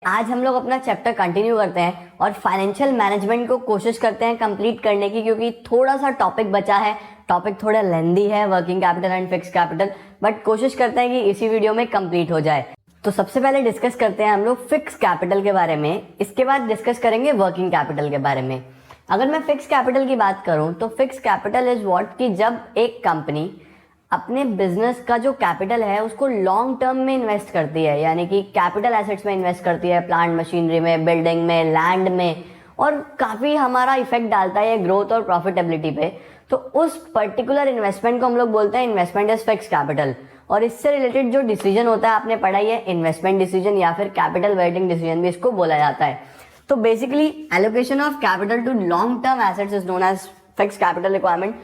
आज हम लोग अपना चैप्टर कंटिन्यू करते हैं और फाइनेंशियल मैनेजमेंट को कोशिश करते हैं कंप्लीट करने की, क्योंकि थोड़ा सा टॉपिक बचा है। टॉपिक थोड़ा लेंदी है, working capital and fix capital, but कोशिश करते हैं कि इसी वीडियो में कंप्लीट हो जाए। तो सबसे पहले डिस्कस करते हैं हम लोग फिक्स कैपिटल के बारे में, इसके बाद डिस्कस करेंगे वर्किंग कैपिटल के बारे में। अगर मैं फिक्स कैपिटल की बात करूं तो फिक्स कैपिटल इज व्हाट, कि जब एक कंपनी अपने बिजनेस का जो कैपिटल है उसको लॉन्ग टर्म में इन्वेस्ट करती है, यानी कि कैपिटल एसेट्स में इन्वेस्ट करती है, प्लांट मशीनरी में, बिल्डिंग में, लैंड में, और काफी हमारा इफेक्ट डालता है ये ग्रोथ और प्रॉफिटेबिलिटी पे, तो उस पर्टिकुलर इन्वेस्टमेंट को हम लोग बोलते हैं इन्वेस्टमेंट इज फिक्स कैपिटल। और इससे रिलेटेड जो डिसीजन होता है आपने पढ़ा ही है, इन्वेस्टमेंट डिसीजन या फिर कैपिटल वेटिंग डिसीजन भी इसको बोला जाता है। तो basically allocation of capital to long term assets is known as fix capital requirement.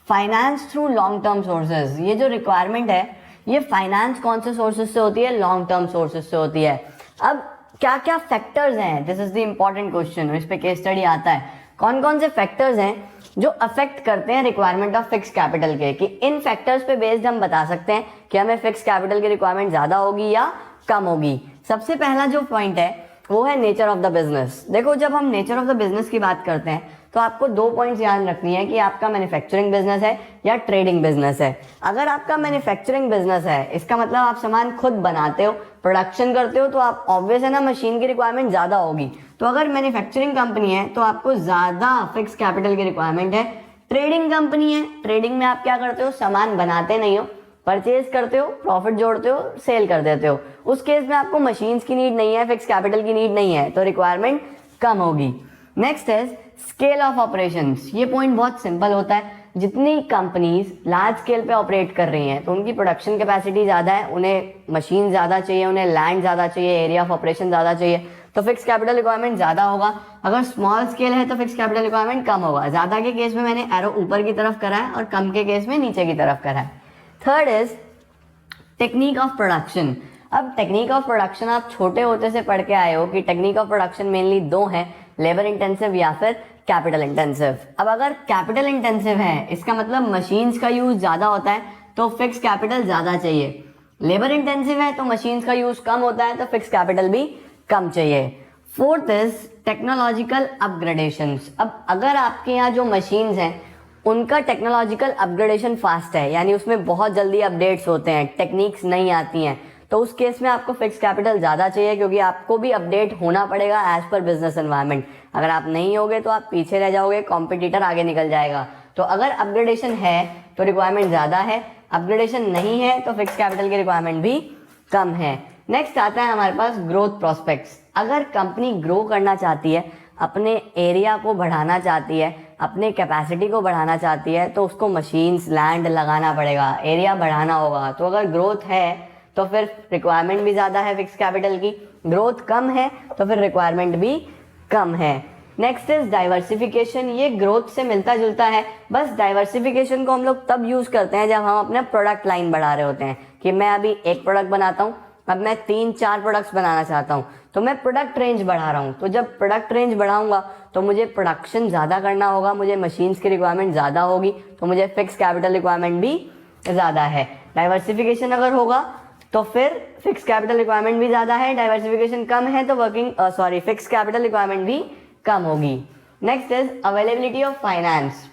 Finance through long term sources, ये जो रिक्वायरमेंट है ये फाइनेंस कौन से सोर्सेज से होती है? लॉन्ग टर्म सोर्सेज से होती है। अब क्या क्या फैक्टर्स हैं, this is the important question, इस पे केस स्टडी आता है। कौन कौन से फैक्टर्स हैं जो अफेक्ट करते हैं रिक्वायरमेंट ऑफ फिक्स कैपिटल के, कि इन फैक्टर्स पे बेस्ड हम बता सकते हैं कि हमें फिक्स कैपिटल की रिक्वायरमेंट ज्यादा होगी या कम होगी। सबसे पहला जो पॉइंट है वो है नेचर ऑफ द बिजनेस। देखो, जब हम नेचर ऑफ द बिजनेस की बात करते हैं तो आपको दो पॉइंट्स याद रखनी है कि आपका मैन्युफैक्चरिंग बिजनेस है या ट्रेडिंग बिजनेस है। अगर आपका मैन्युफैक्चरिंग बिजनेस है, इसका मतलब आप सामान खुद बनाते हो, प्रोडक्शन करते हो, तो आप ऑब्वियस है ना, मशीन की रिक्वायरमेंट ज्यादा होगी। तो अगर मैन्युफैक्चरिंग कंपनी है तो आपको ज्यादा फिक्स कैपिटल की रिक्वायरमेंट है। ट्रेडिंग कंपनी है, ट्रेडिंग में आप क्या करते हो, सामान बनाते नहीं हो, परचेज करते हो, प्रॉफिट जोड़ते हो, सेल कर देते हो, उस केस में आपको मशीन्स की नीड नहीं है, फिक्स कैपिटल की नीड नहीं है, तो रिक्वायरमेंट कम होगी। Next is scale of operations. ये पॉइंट बहुत सिंपल होता है, जितनी कंपनीज लार्ज स्केल पे ऑपरेट कर रही हैं तो उनकी प्रोडक्शन कैपेसिटी ज्यादा है, उन्हें मशीन ज्यादा चाहिए, उन्हें लैंड ज्यादा चाहिए, एरिया ऑफ ऑपरेशन ज्यादा चाहिए, तो फिक्स कैपिटल रिक्वायरमेंट ज्यादा होगा। अगर स्मॉल स्केल है तो फिक्स कैपिटल रिक्वायरमेंट कम होगा। ज्यादा के केस में मैंने एरो ऊपर की तरफ करा है और कम के केस में नीचे की तरफ करा है। Third is technique of production. अब टेक्निक ऑफ प्रोडक्शन आप छोटे होते से पढ़ के आए हो कि टेक्निक ऑफ प्रोडक्शन मेनली दो हैं, लेबर इंटेंसिव या फिर कैपिटल इंटेंसिव। अब अगर कैपिटल इंटेंसिव है, इसका मतलब मशीन्स का यूज ज्यादा होता है तो फिक्स कैपिटल ज्यादा चाहिए। लेबर इंटेंसिव है तो मशीन्स का यूज कम होता है तो फिक्स कैपिटल भी कम चाहिए। Fourth is technological upgradations. अब अगर आपके यहाँ जो मशीन्स हैं उनका टेक्नोलॉजिकल अपग्रेडेशन फास्ट है, यानी उसमें बहुत जल्दी अपडेट्स होते हैं, टेक्निक्स नहीं आती हैं, तो उस केस में आपको फिक्स कैपिटल ज्यादा चाहिए, क्योंकि आपको भी अपडेट होना पड़ेगा एज पर बिजनेस एनवायरनमेंट। अगर आप नहीं होगे तो आप पीछे रह जाओगे, कॉम्पिटिटर आगे निकल जाएगा। तो अगर अपग्रेडेशन है तो रिक्वायरमेंट ज्यादा है, अपग्रेडेशन नहीं है तो फिक्स कैपिटल की रिक्वायरमेंट भी कम है। नेक्स्ट आता है हमारे पास ग्रोथ प्रोस्पेक्ट्स। अगर कंपनी ग्रो करना चाहती है, अपने एरिया को बढ़ाना चाहती है, अपने कैपेसिटी को बढ़ाना चाहती है, तो उसको मशीन्स, लैंड लगाना पड़ेगा, एरिया बढ़ाना होगा। तो अगर ग्रोथ है तो फिर रिक्वायरमेंट भी ज्यादा है फिक्स कैपिटल की, ग्रोथ कम है तो फिर रिक्वायरमेंट भी कम है। Next is diversification. ये ग्रोथ से मिलता जुलता है, बस डाइवर्सिफिकेशन को हम लोग तब यूज करते हैं जब हम अपने प्रोडक्ट लाइन बढ़ा रहे होते हैं, कि मैं अभी एक प्रोडक्ट बनाता हूँ, अब मैं 3-4 प्रोडक्ट्स बनाना चाहता हूँ, तो मैं प्रोडक्ट रेंज बढ़ा रहा हूँ। तो जब प्रोडक्ट रेंज बढ़ाऊंगा तो मुझे प्रोडक्शन ज्यादा करना होगा, मुझे मशीन्स की रिक्वायरमेंट ज्यादा होगी, तो मुझे फिक्स कैपिटल रिक्वायरमेंट भी ज्यादा है। डाइवर्सिफिकेशन अगर होगा तो फिर फिक्स कैपिटल रिक्वायरमेंट भी ज्यादा है, डाइवर्सिफिकेशन कम है तो फिक्स कैपिटल रिक्वायरमेंट भी कम होगी। Next is availability of finance.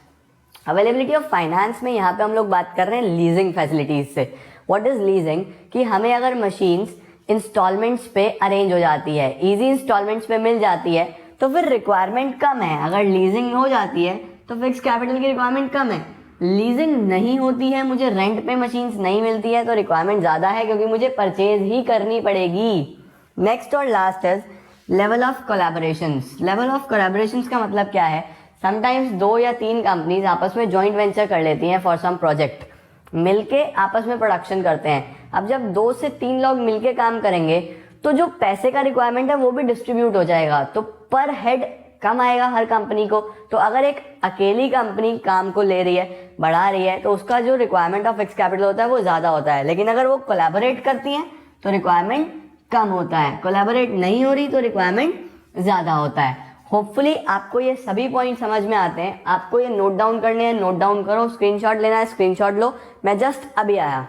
Availability of finance में यहाँ पे हम लोग बात कर रहे हैं लीजिंग फैसिलिटीज से। व्हाट इज लीजिंग, कि हमें अगर मशीन्स इंस्टॉलमेंट्स पे अरेंज हो जाती है, इजी इंस्टॉलमेंट्स पे मिल जाती है, तो फिर रिक्वायरमेंट कम है। अगर लीजिंग हो जाती है तो फिक्स कैपिटल की रिक्वायरमेंट कम है। लीजिंग नहीं होती है, मुझे रेंट पे मशीन्स नहीं मिलती है, तो रिक्वायरमेंट ज्यादा है, क्योंकि मुझे परचेज ही करनी पड़ेगी। नेक्स्ट और last is level of collaborations. Level of collaborations का मतलब क्या है? समटाइम्स 2 या 3 कंपनीज आपस में जॉइंट वेंचर कर लेती हैं फॉर सम प्रोजेक्ट, मिलके आपस में प्रोडक्शन करते हैं। अब जब 2 से 3 लोग मिलके काम करेंगे तो जो पैसे का रिक्वायरमेंट है वो भी डिस्ट्रीब्यूट हो जाएगा, तो पर हेड कम आएगा हर कंपनी को। तो अगर एक अकेली कंपनी काम को ले रही है, बढ़ा रही है, तो उसका जो रिक्वायरमेंट ऑफ फिक्स कैपिटल होता है वो ज्यादा होता है। लेकिन अगर वो कोलैबोरेट करती हैं तो रिक्वायरमेंट कम होता है, कोलैबोरेट नहीं हो रही तो रिक्वायरमेंट ज्यादा होता है। होपफुली आपको ये सभी पॉइंट समझ में आते हैं। आपको ये नोट डाउन करने हैं, नोट डाउन करो, स्क्रीनशॉट लेना है, स्क्रीनशॉट लो। मैं जस्ट अभी आया।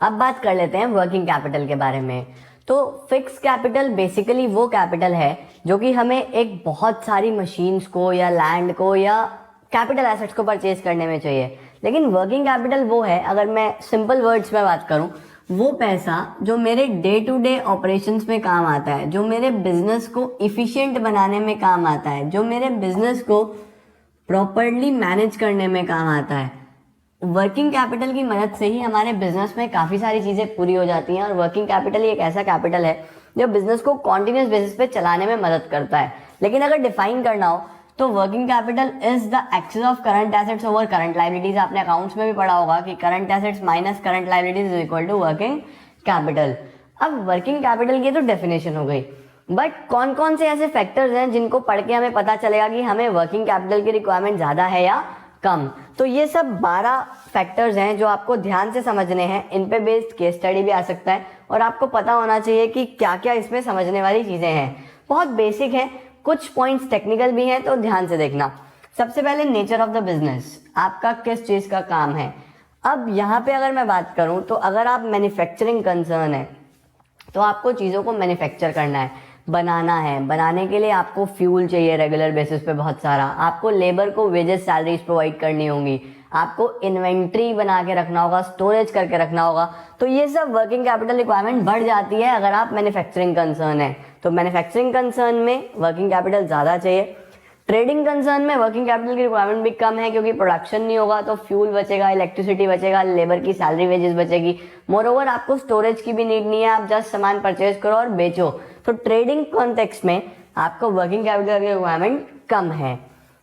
अब बात कर लेते हैं वर्किंग कैपिटल के बारे में। तो फिक्स कैपिटल बेसिकली वो कैपिटल है जो कि हमें एक बहुत सारी मशीन्स को या लैंड को या कैपिटल एसेट्स को परचेज करने में चाहिए। लेकिन वर्किंग कैपिटल वो है, अगर मैं सिंपल वर्ड्स में बात करूं, वो पैसा जो मेरे डे टू डे ऑपरेशंस में काम आता है, जो मेरे बिजनेस को इफिशिएंट बनाने में काम आता है, जो मेरे बिजनेस को प्रॉपरली मैनेज करने में काम आता है। वर्किंग कैपिटल की मदद से ही हमारे बिजनेस में काफ़ी सारी चीज़ें पूरी हो जाती हैं और वर्किंग कैपिटल ही एक ऐसा कैपिटल है जो बिजनेस को कॉन्टिन्यूस बेसिस पे चलाने में मदद करता है। लेकिन अगर डिफाइन करना हो तो working capital is the excess of current assets over current liabilities. आपने अकाउंट्स में भी पढ़ा होगा कि current assets minus current liabilities is equal to working capital. अब वर्किंग कैपिटल की तो डेफिनेशन हो गई, बट कौन कौन से ऐसे फैक्टर्स हैं जिनको पढ़ के हमें पता चलेगा कि हमें वर्किंग कैपिटल की रिक्वायरमेंट ज्यादा है या कम? तो ये सब 12 फैक्टर्स हैं जो आपको ध्यान से समझने हैं। इन पे बेस्ड केस स्टडी भी आ सकता है और आपको पता होना चाहिए कि क्या क्या इसमें समझने वाली चीजें हैं। बहुत बेसिक है, कुछ पॉइंट्स टेक्निकल भी हैं, तो ध्यान से देखना। सबसे पहले नेचर ऑफ द बिजनेस, आपका किस चीज का काम है। अब यहाँ पे अगर मैं बात करूं तो अगर आप मैन्युफैक्चरिंग कंसर्न है तो आपको चीज़ों को मैन्युफैक्चर करना है, बनाना है। बनाने के लिए आपको फ्यूल चाहिए रेगुलर बेसिस पे बहुत सारा, आपको लेबर को वेजेस सैलरीज प्रोवाइड करनी होंगी, आपको इन्वेंट्री बना के रखना होगा, स्टोरेज करके रखना होगा। तो ये सब वर्किंग कैपिटल रिक्वायरमेंट बढ़ जाती है अगर आप मैन्युफैक्चरिंग कंसर्न है। तो मैन्युफैक्चरिंग कंसर्न में वर्किंग कैपिटल ज़्यादा चाहिए। ट्रेडिंग कंसर्न में वर्किंग कैपिटल की रिक्वायरमेंट भी कम है क्योंकि प्रोडक्शन नहीं होगा तो फ्यूल बचेगा, इलेक्ट्रिसिटी बचेगा, लेबर की सैलरी वेजेस बचेगी। मोरओवर आपको स्टोरेज की भी नीड नहीं है, आप जस्ट सामान परचेज करो और बेचो। तो ट्रेडिंग कॉन्टेक्स्ट में आपको वर्किंग कैपिटल की रिक्वायरमेंट कम है।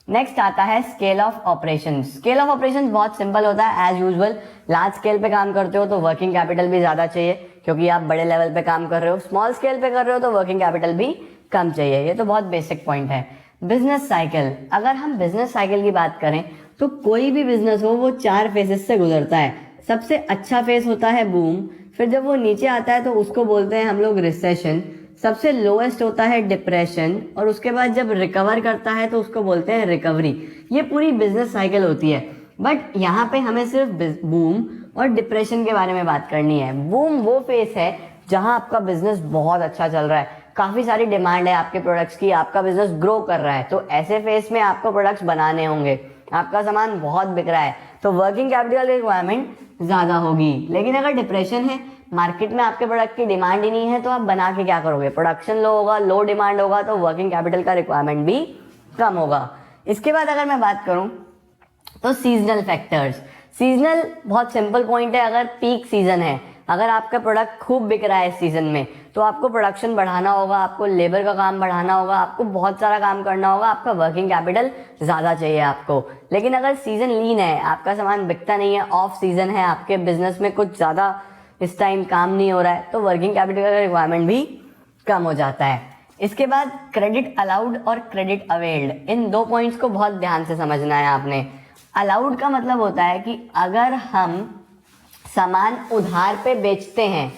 नेक्स्ट आता है scale of operation. Scale of operation बहुत सिंपल होता है, एज यूजुअल लार्ज स्केल पे काम करते हो तो वर्किंग कैपिटल भी ज्यादा चाहिए क्योंकि आप बड़े लेवल पे काम कर रहे हो। स्मॉल स्केल पे कर रहे हो तो वर्किंग कैपिटल भी कम चाहिए। ये तो बहुत बेसिक पॉइंट है। बिजनेस साइकिल, अगर हम बिजनेस साइकिल की बात करें तो कोई भी बिजनेस हो वो 4 फेजेस से गुजरता है। सबसे अच्छा फेज होता है बूम, फिर जब वो नीचे आता है तो उसको बोलते हैं हम लोग रिसेशन, सबसे लोएस्ट होता है डिप्रेशन और उसके बाद जब रिकवर करता है तो उसको बोलते हैं रिकवरी। ये पूरी बिजनेस साइकिल होती है। बट यहाँ पे हमें सिर्फ बूम और डिप्रेशन के बारे में बात करनी है। बूम वो फेज है जहां आपका बिजनेस बहुत अच्छा चल रहा है, काफी सारी डिमांड है आपके प्रोडक्ट्स की, आपका बिजनेस ग्रो कर रहा है, तो ऐसे फेज में आपको प्रोडक्ट्स बनाने होंगे, आपका सामान बहुत बिक रहा है तो वर्किंग कैपिटल रिक्वायरमेंट ज्यादा होगी। लेकिन अगर डिप्रेशन है, मार्केट में आपके प्रोडक्ट की डिमांड ही नहीं है तो आप बना के क्या करोगे? प्रोडक्शन लो होगा, लो डिमांड होगा तो वर्किंग कैपिटल का रिक्वायरमेंट भी कम होगा। इसके बाद अगर मैं बात करूं तो सीजनल फैक्टर्स। सीजनल बहुत सिंपल पॉइंट है, अगर पीक सीजन है, अगर आपका प्रोडक्ट खूब बिक रहा है इस सीजन में तो आपको प्रोडक्शन बढ़ाना होगा, आपको लेबर का काम बढ़ाना होगा, आपको बहुत सारा काम करना होगा, आपका वर्किंग कैपिटल ज्यादा चाहिए आपको। लेकिन अगर सीजन लीन है, आपका सामान बिकता नहीं है, ऑफ सीजन है, आपके बिजनेस में कुछ ज्यादा इस टाइम काम नहीं हो रहा है तो वर्किंग कैपिटल का रिक्वायरमेंट भी कम हो जाता है। इसके बाद क्रेडिट अलाउड और क्रेडिट अवेल्ड, इन 2 पॉइंट्स को बहुत ध्यान से समझना है आपने। अलाउड का मतलब होता है कि अगर हम सामान उधार पे बेचते हैं,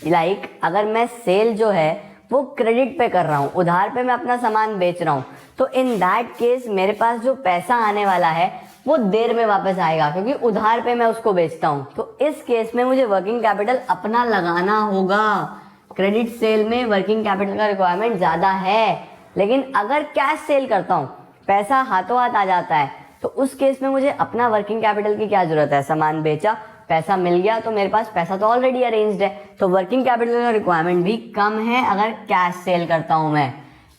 लाइक अगर मैं सेल जो है वो क्रेडिट पे कर रहा हूँ, उधार पे मैं अपना सामान बेच रहा हूँ, तो इन दैट केस मेरे पास जो पैसा आने वाला है वो देर में वापस आएगा क्योंकि उधार पे मैं उसको बेचता हूँ। तो इस केस में मुझे वर्किंग कैपिटल अपना लगाना होगा। क्रेडिट सेल में वर्किंग कैपिटल का रिक्वायरमेंट ज्यादा है। लेकिन अगर कैश सेल करता हूँ, पैसा हाथों हाथ आ जाता है, तो उस केस में मुझे अपना वर्किंग कैपिटल की क्या जरूरत है? सामान बेचा, पैसा मिल गया तो मेरे पास पैसा तो ऑलरेडी अरेंज्ड है, तो वर्किंग कैपिटल का रिक्वायरमेंट भी कम है अगर कैश सेल करता हूं मैं।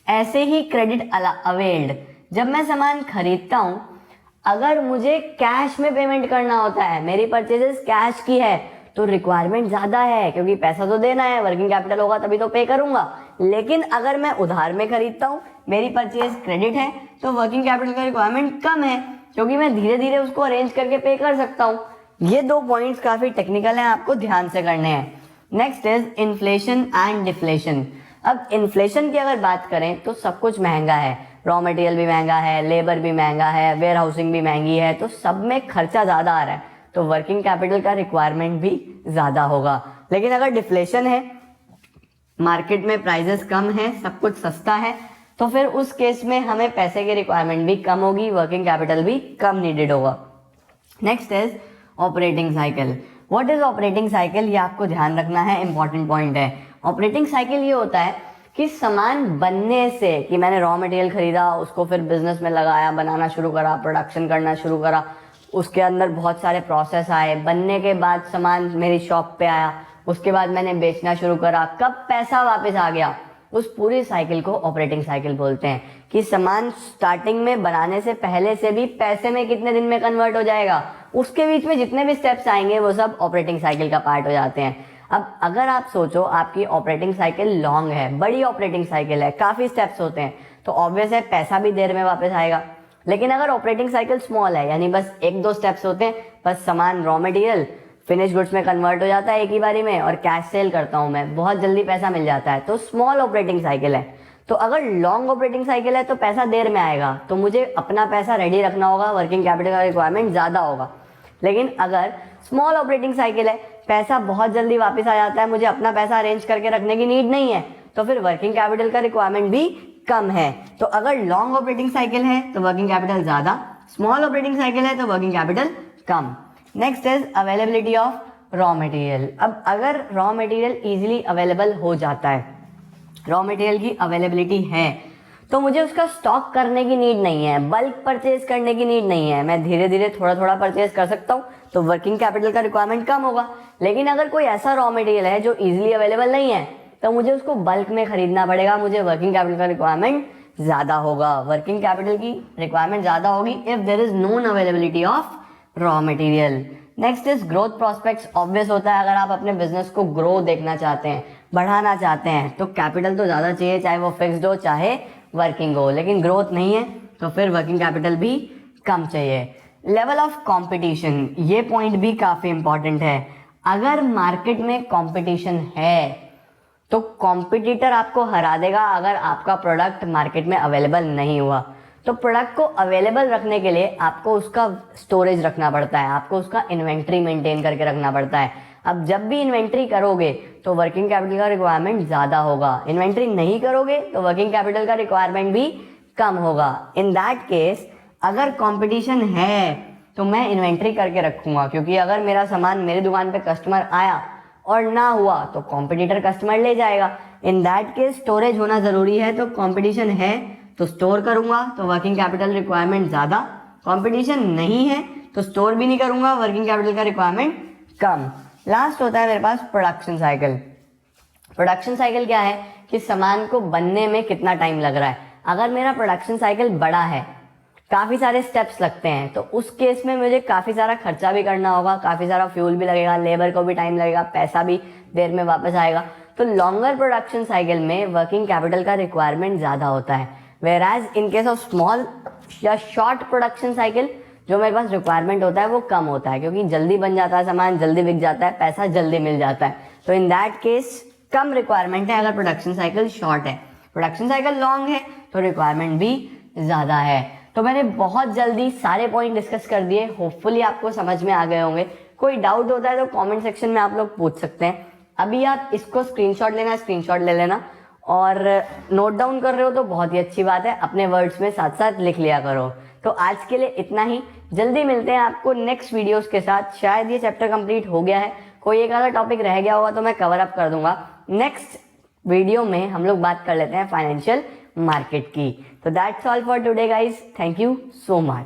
ऐसे ही क्रेडिट अवेल्ड, जब मैं सामान खरीदता हूं, अगर मुझे कैश में पेमेंट करना होता है, मेरी परचेजेस कैश की है तो रिक्वायरमेंट ज्यादा है क्योंकि पैसा तो देना है, वर्किंग कैपिटल होगा तभी तो पे करूंगा। लेकिन अगर मैं उधार में खरीदता हूं, मेरी परचेज क्रेडिट है तो वर्किंग कैपिटल का रिक्वायरमेंट कम है क्योंकि मैं धीरे धीरे उसको अरेंज करके पे कर सकता हूं। ये 2 पॉइंट्स काफी टेक्निकल हैं, आपको ध्यान से करने हैं। Next is inflation and deflation. अब इन्फ्लेशन की अगर बात करें तो सब कुछ महंगा है, रॉ मटेरियल भी महंगा है, लेबर भी महंगा है, वेयर हाउसिंग भी महंगी है, तो सब में खर्चा ज्यादा आ रहा है तो वर्किंग कैपिटल का रिक्वायरमेंट भी ज्यादा होगा। लेकिन अगर डिफ्लेशन है, मार्केट में प्राइसेस कम है, सब कुछ सस्ता है, तो फिर उस केस में हमें पैसे की रिक्वायरमेंट भी कम होगी, वर्किंग कैपिटल भी कम नीडेड होगा। Next is operating cycle. What is operating cycle, ये आपको ध्यान रखना है, इंपॉर्टेंट पॉइंट है। ऑपरेटिंग साइकिल ये होता है कि सामान बनने से, कि मैंने रॉ मटेरियल खरीदा, उसको फिर बिजनेस में लगाया, बनाना शुरू करा, प्रोडक्शन करना शुरू करा, उसके अंदर बहुत सारे प्रोसेस आए, बनने के बाद सामान मेरी शॉप पे आया, उसके बाद मैंने बेचना शुरू करा, कब पैसा वापस आ गया, उस पूरी साइकिल को ऑपरेटिंग साइकिल बोलते हैं। कि सामान स्टार्टिंग में बनाने से पहले से भी पैसे में कितने दिन में कन्वर्ट हो जाएगा, उसके बीच में जितने भी स्टेप्स आएंगे वो सब ऑपरेटिंग साइकिल का पार्ट हो जाते हैं। अब अगर आप सोचो आपकी ऑपरेटिंग साइकिल लॉन्ग है, बड़ी ऑपरेटिंग साइकिल है, काफी स्टेप्स होते हैं, तो ऑब्वियस है पैसा भी देर में वापस आएगा। लेकिन अगर ऑपरेटिंग साइकिल स्मॉल है, यानी बस 1-2 स्टेप्स होते हैं, बस सामान रॉ मटेरियल फिनिश गुड्स में कन्वर्ट हो जाता है एक ही बारी में, और कैश सेल करता हूं मैं, बहुत जल्दी पैसा मिल जाता है, तो स्मॉल ऑपरेटिंग साइकिल है। तो अगर लॉन्ग ऑपरेटिंग साइकिल है तो पैसा देर में आएगा, तो मुझे अपना पैसा रेडी रखना होगा, वर्किंग कैपिटल का रिक्वायरमेंट ज्यादा होगा। लेकिन अगर स्मॉल ऑपरेटिंग साइकिल है, पैसा बहुत जल्दी वापस आ जाता है, मुझे अपना पैसा अरेंज करके रखने की नीड नहीं है, तो फिर वर्किंग कैपिटल का रिक्वायरमेंट भी कम है। तो अगर लॉन्ग ऑपरेटिंग साइकिल है तो वर्किंग कैपिटल ज्यादा, स्मॉल ऑपरेटिंग साइकिल है तो working capital come. Next is availability of raw material. अब अगर रॉ मटेरियल इजीली अवेलेबल हो जाता है, रॉ मटेरियल की अवेलेबिलिटी है, तो मुझे उसका स्टॉक करने की नीड नहीं है, बल्क परचेज करने की नीड नहीं है, मैं धीरे धीरे थोड़ा थोड़ा परचेज कर सकता हूँ, तो वर्किंग कैपिटल का रिक्वायरमेंट कम होगा। लेकिन अगर कोई ऐसा रॉ मटेरियल है जो इजीली अवेलेबल नहीं है, तो मुझे उसको बल्क में खरीदना पड़ेगा, मुझे वर्किंग कैपिटल का रिक्वायरमेंट ज्यादा होगा। वर्किंग कैपिटल की रिक्वायरमेंट ज्यादा होगी if there is none availability of raw material. Next is growth prospects. Obvious होता है, अगर आप अपने बिजनेस को ग्रो देखना चाहते हैं, बढ़ाना चाहते हैं, तो कैपिटल तो ज्यादा चाहिए, चाहे वो फिक्स्ड हो चाहे वर्किंग हो। लेकिन ग्रोथ नहीं है तो फिर वर्किंग कैपिटल भी कम चाहिए। लेवल ऑफ कंपटीशन, ये पॉइंट भी काफी इंपॉर्टेंट है। अगर मार्केट में कंपटीशन है तो कॉम्पिटिटर आपको हरा देगा अगर आपका प्रोडक्ट मार्केट में अवेलेबल नहीं हुआ। तो प्रोडक्ट को अवेलेबल रखने के लिए आपको उसका स्टोरेज रखना पड़ता है, आपको उसका इन्वेंट्री मेंटेन करके रखना पड़ता है। अब जब भी इन्वेंट्री करोगे तो वर्किंग कैपिटल का रिक्वायरमेंट ज्यादा होगा, इन्वेंट्री नहीं करोगे तो वर्किंग कैपिटल का रिक्वायरमेंट भी कम होगा। इन दैट केस अगर कंपटीशन है तो मैं इन्वेंट्री करके रखूंगा, क्योंकि अगर मेरा सामान मेरी दुकान पे कस्टमर आया और ना हुआ तो कॉम्पिटिटर कस्टमर ले जाएगा। इन दैट केस स्टोरेज होना जरूरी है, तो कंपटीशन है तो स्टोर करूंगा, तो वर्किंग कैपिटल रिक्वायरमेंट ज्यादा। कंपटीशन नहीं है तो स्टोर भी नहीं करूंगा, वर्किंग कैपिटल का रिक्वायरमेंट कम। लास्ट होता है मेरे पास प्रोडक्शन साइकिल। प्रोडक्शन साइकिल क्या है कि सामान को बनने में कितना टाइम लग रहा है। अगर मेरा प्रोडक्शन साइकिल बड़ा है, काफी सारे स्टेप्स लगते हैं, तो उस केस में मुझे काफी सारा खर्चा भी करना होगा, काफी सारा फ्यूल भी लगेगा, लेबर को भी टाइम लगेगा, पैसा भी देर में वापस आएगा। तो लॉन्गर प्रोडक्शन साइकिल में वर्किंग कैपिटल का रिक्वायरमेंट ज्यादा होता है। Whereas in case of small या शॉर्ट प्रोडक्शन साइकिल जो मेरे पास रिक्वायरमेंट होता है वो कम होता है, क्योंकि जल्दी बन जाता है सामान, जल्दी बिक जाता है, पैसा जल्दी मिल जाता है। तो in that case come requirement है अगर प्रोडक्शन साइकिल शॉर्ट है। प्रोडक्शन साइकिल लॉन्ग है तो रिक्वायरमेंट भी ज्यादा है। तो मैंने बहुत जल्दी सारे पॉइंट डिस्कस कर दिए, होपफुली आपको समझ में आ गए होंगे। कोई डाउट होता है तो कमेंट सेक्शन में आप लोग पूछ सकते हैं। अभी आप इसको स्क्रीनशॉट लेना, स्क्रीनशॉट ले लेना, और नोट डाउन कर रहे हो तो बहुत ही अच्छी बात है, अपने वर्ड्स में साथ साथ लिख लिया करो। तो आज के लिए इतना ही, जल्दी मिलते हैं आपको नेक्स्ट वीडियोस के साथ। शायद ये चैप्टर कंप्लीट हो गया है, कोई एक आधा टॉपिक रह गया होगा तो मैं कवर अप कर दूंगा। नेक्स्ट वीडियो में हम लोग बात कर लेते हैं फाइनेंशियल मार्केट की। तो that's all for today guys, thank you so much.